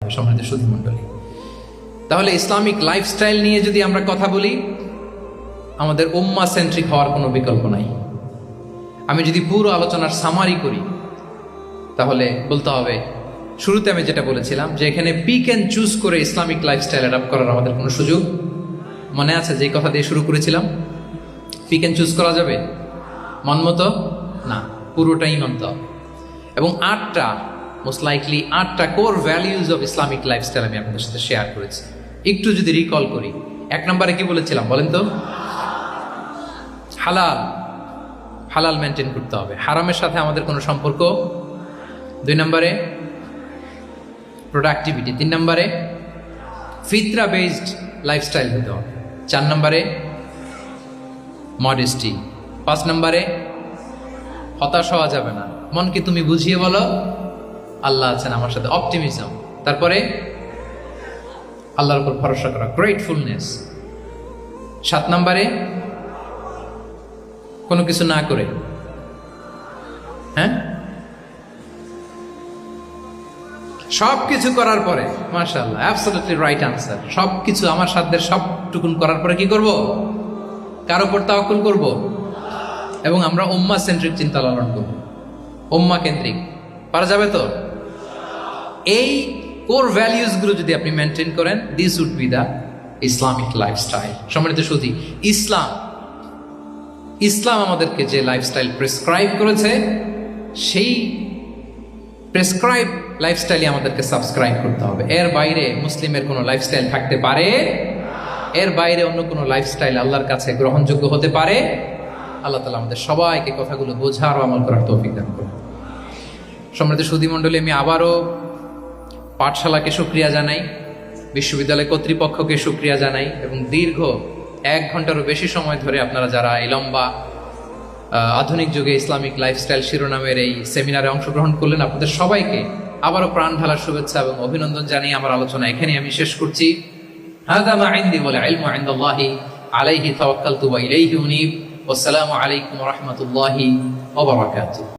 হবে। সম্মানিত সুধী মণ্ডলী, তাহলে ইসলামিক লাইফস্টাইল নিয়ে যদি আমরা কথা বলি, আমাদের উম্মাহ সেন্ট্রিক হওয়ার কোনো বিকল্প নাই। আমি যদি পুরো আলোচনার সামারি করি, তাহলে বলতে হবে, শুরুতে আমি যেটা বলেছিলাম যে এখানে পিক অ্যান্ড চুজ করে ইসলামিক লাইফস্টাইল অ্যাডাপ্ট করার আমাদের কোনো সুযোগ মনে আছে? যে কথা দিয়ে শুরু করেছিলাম, পিক অ্যান্ড চুজ করা যাবে মন মতো না, পুরোটাই মানতে হবে। এবং মোস্ট লাইকলি 8টা core values of Islamic lifestyle আমি আপনাদের সাথে শেয়ার করেছি। একটু যদি রিকল করি, 1 নম্বরে কি বলেছিলাম বলেন তো? হালাল মেনটেন করতে হবে, হারামের সাথে আমাদের কোনো সম্পর্ক। 2 নম্বরে প্রোডাক্টিভিটি। 3 নম্বরে ফিতরা বেসড লাইফস্টাইল হতে হবে। 4 নম্বরে মডেস্টি। 5 নম্বরে হতাশ হওয়া যাবে না, মনকে তুমি বুঝিয়ে বলো আল্লাহ আছেন আমার সাথে, অপটিমিজম। তারপরে আল্লাহর উপর ভরসা করা, গ্রেটফুলনেস। 7 নম্বরে কোনো কিছু না করে, সবকিছু করার পরে, মাশাআল্লাহ, অ্যাবসলিউটলি রাইট আনসার। সবকিছু আমার সাধ্যের সবটুকুন করার পরে কি করব? কার উপর তাওয়াক্কুল করব, এবং আমরা উম্মাহ সেন্ট্রিক চিন্তা লালন করব, উম্মাহ কেন্দ্রিক। পারা যাবে তো? এই কোর ভ্যালিউজ গুলো যদি আপনি মেনটেন করেন, this would be the Islamic lifestyle. সম্মানিত সুধী, ইসলাম আমাদেরকে যে লাইফস্টাইল প্রেসক্রাইব করেছে, সেই প্রেসক্রাইব লাইফস্টাইলে আমাদেরকে সাবস্ক্রাইব করতে হবে। এর বাইরে মুসলিমের কোনো লাইফস্টাইল থাকতে পারে? এর বাইরে অন্য কোনো লাইফস্টাইল আল্লাহর কাছে গ্রহণযোগ্য হতে পারে? আল্লাহ তাআলা আমাদের সবাইকে কথাগুলো বোঝার ও আমল করার তৌফিক দান করুন। সম্মানিত সুধী মণ্ডলী, আমি আবারও পাঠশালাকে শুকরিয়া জানাই, বিশ্ববিদ্যালয় কর্তৃপক্ষকে শুকরিয়া জানাই, এবং দীর্ঘ 1 ঘন্টারও বেশি সময় ধরে আপনারা যারা এই লম্বা আধুনিক যুগে ইসলামিক লাইফস্টাইল শিরোনামের এই সেমিনারে অংশগ্রহণ করলেন, আপনাদের সবাইকে আবারও প্রাণ ঢালার শুভেচ্ছা এবং অভিনন্দন জানিয়ে আমার আলোচনা এখানে আমি শেষ করছি। হাযা মা ইনদি ওয়াল ইলমু ইনদাল্লাহি আলাইহি তাওয়াক্কালতু ওয়া ইলাইহি উনীব। ওয়াসসালামু আলাইকুম ওয়া রাহমাতুল্লাহি ওয়া বারাকাতুহু।